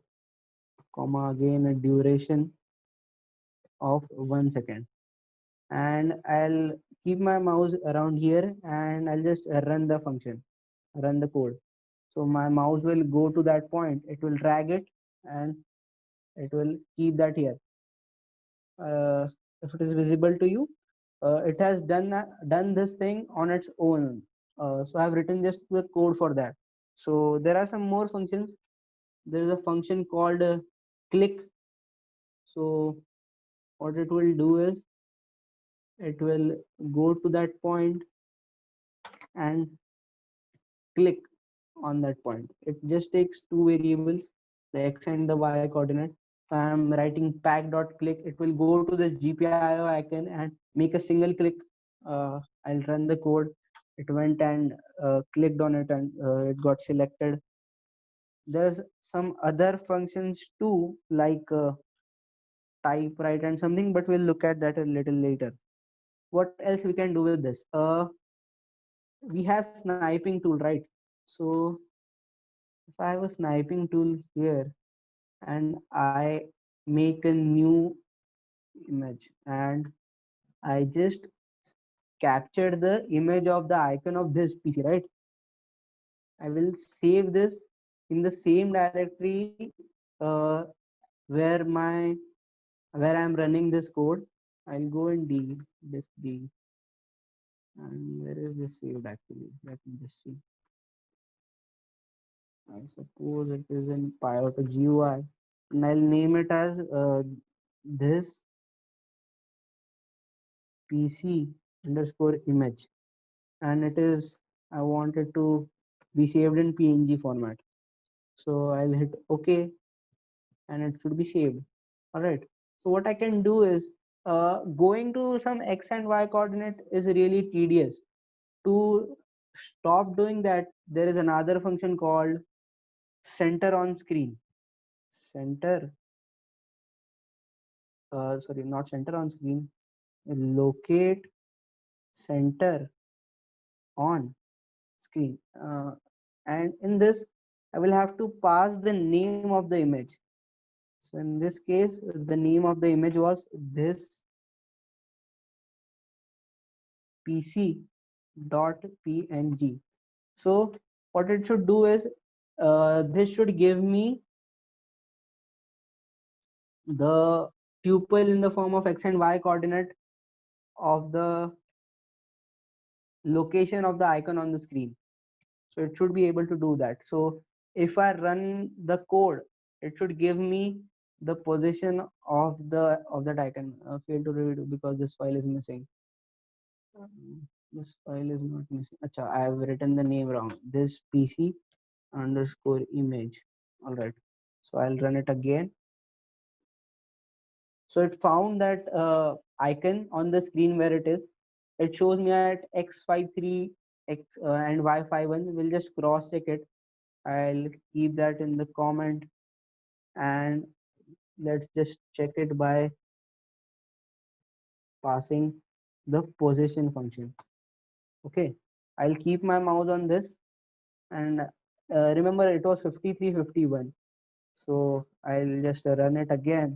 comma again a duration of 1 second. And I'll keep my mouse around here and I'll just run the function, run the code. So my mouse will go to that point, it will drag it and it will keep that here. If it is visible to you, it has done this thing on its own. So I've written just the code for that. So there are some more functions. There is a function called click. So what it will do is it will go to that point and click on that point. It just takes two variables, the x and the y coordinate. I'm writing pack.click. It will go to this GPIO icon and make a single click. I'll run the code. It went and clicked on it, and it got selected. There's some other functions too, like type, write, and something, but we'll look at that a little later. What else we can do with this? We have sniping tool, right? So if I have a sniping tool here and I make a new image and I just captured the image of the icon of this PC, right? I will save this in the same directory uh, where my where I'm running this code. I'll go in D, disk D, and where is this saved actually? Let me just see. I suppose it is in Pyota GUI, and I'll name it as this PC underscore image, and it is I want it to be saved in PNG format. So I'll hit OK, and it should be saved. All right. So what I can do is going to some X and Y coordinate is really tedious. To stop doing that, there is another function called center on screen. Center, sorry, not center on screen, locate center on screen. And in this, I will have to pass the name of the image. So in this case, the name of the image was this pc.png. So what it should do is this should give me the tuple in the form of x and y coordinate of the location of the icon on the screen. So it should be able to do that. So if I run the code, it should give me the position of that icon. Fail to read because this file is missing. This file is not missing. Acha, I have written the name wrong. This PC underscore image. All right. So I'll run it again. So it found that icon on the screen where it is. It shows me at x53 x and y51. We'll just cross check it. I'll keep that in the comment, and let's just check it by passing the position function. Okay, I'll keep my mouse on this, and remember it was 5351. So I'll just run it again,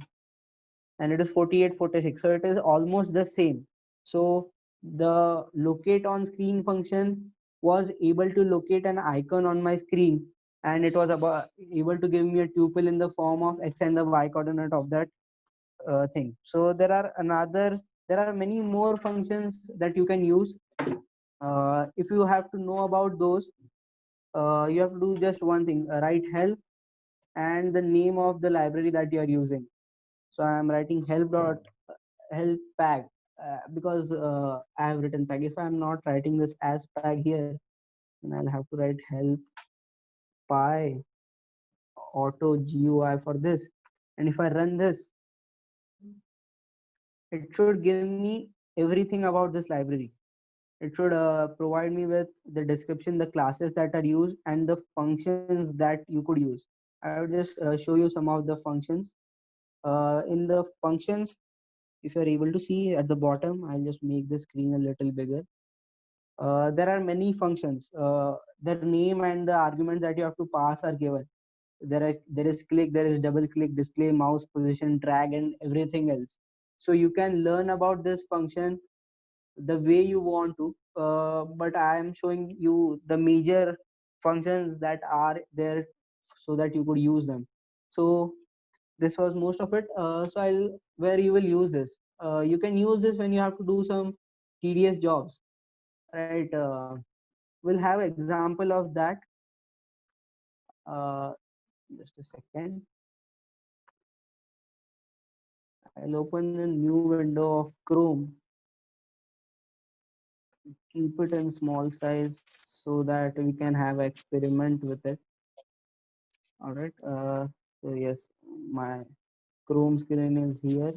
and it is 4846. So it is almost the same. So the locate on screen function was able to locate an icon on my screen, and it was able to give me a tuple in the form of x and the y coordinate of that thing. So there are many more functions that you can use. If you have to know about those, you have to do just one thing: write help and the name of the library that you are using. So I am writing help pag because I have written pag. If I am not writing this as pag here, then I'll have to write help py auto GUI for this. And if I run this, it should give me everything about this library. It should provide me with the description, the classes that are used, and the functions that you could use. I will just show you some of the functions. In the functions, if you're able to see at the bottom, I'll just make the screen a little bigger. There are many functions. Their name and the arguments that you have to pass are given. There is click, there is double click, display, mouse position, drag, and everything else. So you can learn about this function the way you want to, but I am showing you the major functions that are there so that you could use them. So this was most of it. So I'll where you will use this. You can use this when you have to do some tedious jobs, right? we'll have example of that. uh, just a second. I'll open a new window of Chrome, keep it in small size so that we can have experiment with it. All right. So yes, my Chrome screen is here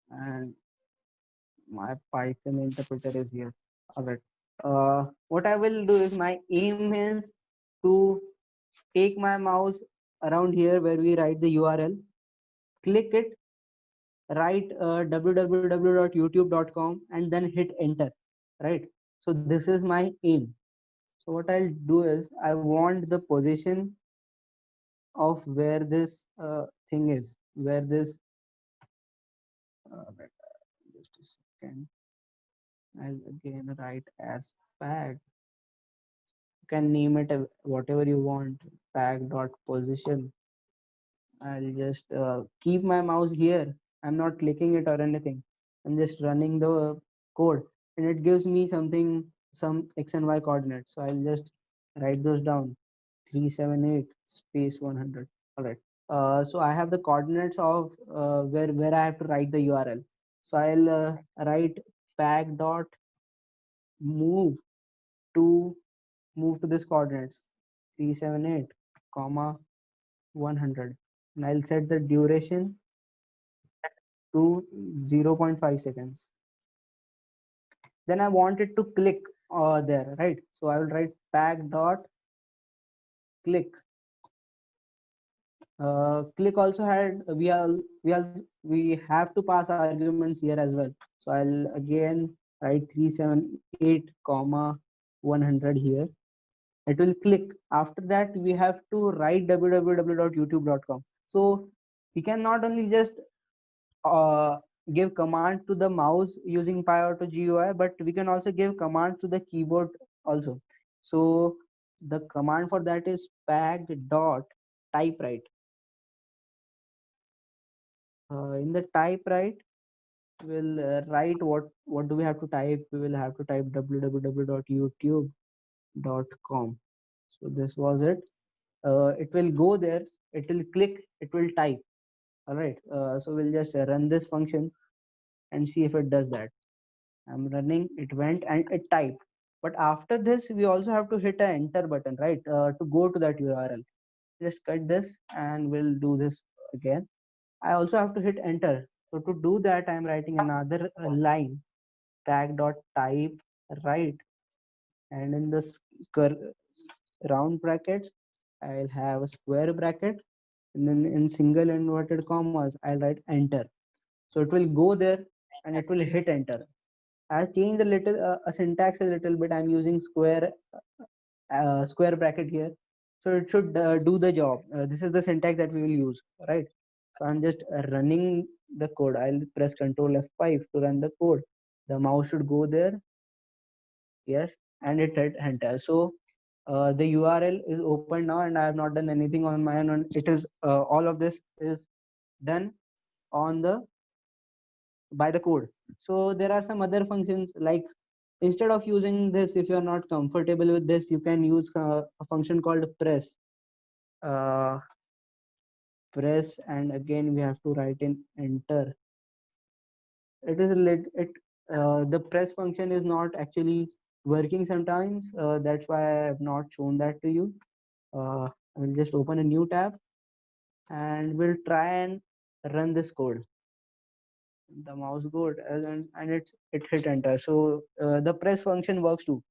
and my Python interpreter is here. All right. What I will do is, my aim is to take my mouse around here where we write the URL, click it, write www.youtube.com, and then hit enter. Right. So this is my aim. So what I'll do is, I want the position of where this thing is, where this wait, just a second. I'll again write as pag. You can name it whatever you want, pag dot position. I'll just keep my mouse here. I'm not clicking it or anything. I'm just running the code, and it gives me something, some x and y coordinates. So I'll just write those down. 378 space 100. All right. So I have the coordinates of where I have to write the URL. So I'll write pag dot move to this coordinates 378 comma 100, and I'll set the duration to 0.5 seconds. Then I want it to click there, right? So I will write pag dot click. Click also had, we have to pass arguments here as well. So I'll again write 378 comma 100 here. It will click. After that, we have to write www.youtube.com. So we can not only just uh, give command to the mouse using PyAutoGUI, but we can also give commands to the keyboard also. So the command for that is pag dot typewrite. In the typewrite, we'll write what do we have to type. We will have to type www.youtube.com. So this was it. It will go there, it will click, it will type. All right. So we'll just run this function and see if it does that. I'm running, it went and it typed. But after this, we also have to hit an enter button, right? To go to that URL. Just cut this and we'll do this again. I also have to hit enter. So to do that, I'm writing another line, tag.type right, and in this round brackets, I'll have a square bracket, and then in single inverted commas, I'll write enter. So it will go there and it will hit enter. I'll change a little a syntax a little bit. I'm using square bracket here, so it should do the job. This is the syntax that we will use, right? So I'm just running the code. I'll press Control F5 to run the code. The mouse should go there, yes, and it hit enter. So the URL is open now, and I have not done anything on my own. It is all of this is done on the by the code. So there are some other functions, like instead of using this, if you're not comfortable with this, you can use a function called press. uh, Press, and again we have to write in enter. It is the press function is not actually working sometimes. That's why I have not shown that to you. I will just open a new tab and we'll try and run this code. The mouse go and it hit enter. So the press function works too.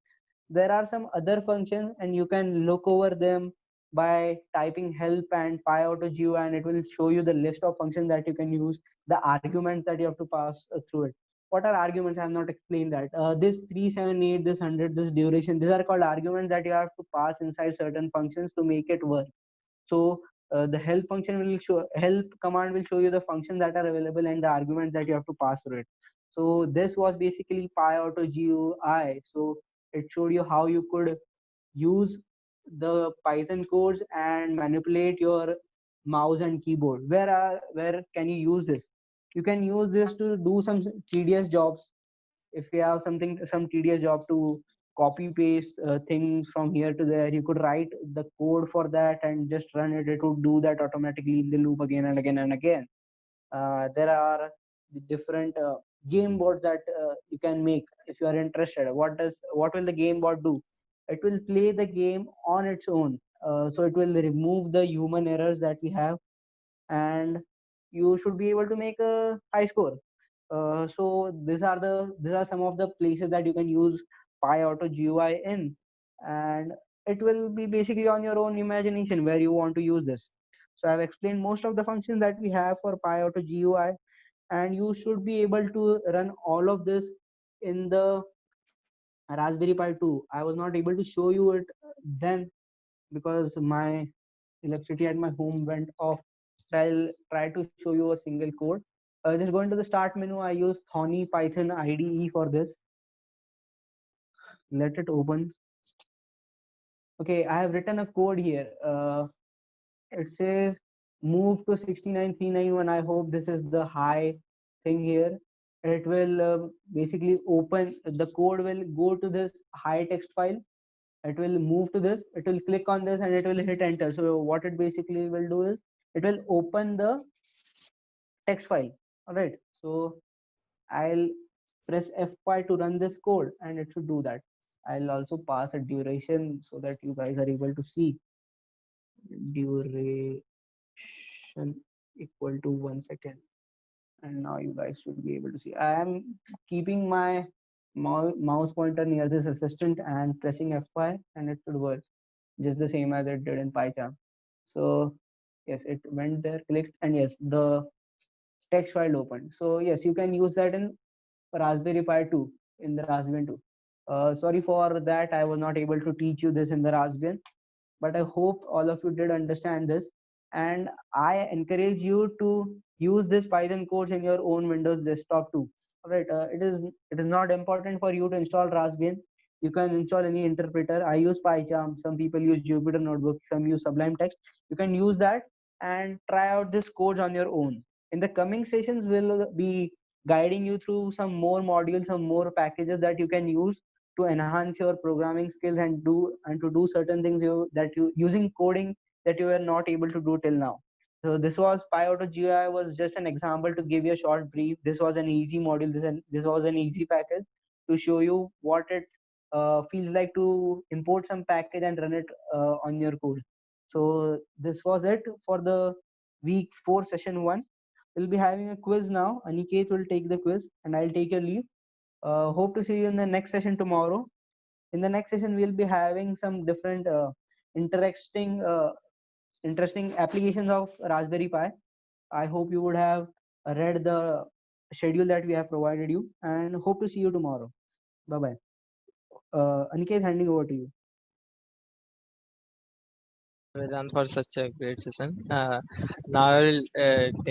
There are some other functions and you can look over them by typing help and PyAutoGUI, and it will show you the list of functions that you can use, the arguments that you have to pass through it. What are arguments? I have not explained that. This 378, this 100, this duration, these are called arguments that you have to pass inside certain functions to make it work. So the help function will show, help command will show you the functions that are available and the arguments that you have to pass through it. So this was basically PyAutoGUI. So it showed you how you could use the Python codes and manipulate your mouse and keyboard. Where can you use this? You can use this to do some tedious jobs. If you have some tedious job to copy paste things from here to there. You could write the code for that and just run it. It would do that automatically in the loop again and again and again. There are the different game boards that you can make if you are interested. What will the game board do? It will play the game on its own. So it will remove the human errors that we have, and you should be able to make a high score. So these are some of the places that you can use PyAuto GUI in, and it will be basically on your own imagination where you want to use this. So I've explained most of the functions that we have for PyAuto GUI, and you should be able to run all of this in the Raspberry Pi 2. I was not able to show you it then because my electricity at my home went off. I'll try to show you a single code. Just go into the start menu. I use Thorny Python IDE for this. Let it open. Okay, I have written a code here. It says move to 69391. I hope this is the high thing here. It will basically open, the code will go to this high text file. It will move to this, it will click on this, and it will hit enter. So what it basically will do is it will open the text file. All right, so I'll press F5 to run this code, and it should do that. I'll also pass a duration so that you guys are able to see. Duration equal to 1 second, and now you guys should be able to see. I am keeping my mouse pointer near this assistant and pressing F5, and it should work just the same as it did in PyCharm. So yes, it went there, clicked, and yes, the text file opened. So yes, you can use that in Raspberry Pi 2, in the Raspbian 2. Sorry for that, I was not able to teach you this in the Raspbian, but I hope all of you did understand this. And I encourage you to use this Python codes in your own Windows desktop too. All right, it is not important for you to install Raspbian. You can install any interpreter. I use PyCharm. Some people use Jupyter Notebook. Some use Sublime Text. You can use that and try out this codes on your own. In the coming sessions, we'll be guiding you through some more modules, some more packages that you can use to enhance your programming skills and to do certain things that you using coding that you were not able to do till now. So this was PyAuto GUI was just an example to give you a short brief. This was an easy module. This was an easy package to show you what it feels like to import some package and run it on your code. So this was it for the week 4 session 1. We'll be having a quiz now. Aniket will take the quiz and I'll take your leave. Hope to see you in the next session tomorrow. In the next session, we'll be having some different interesting applications of Raspberry Pi. I hope you would have read the schedule that we have provided you, and hope to see you tomorrow. Bye bye. Aniket, handing over to you. Vedant, for such a great session. Now I will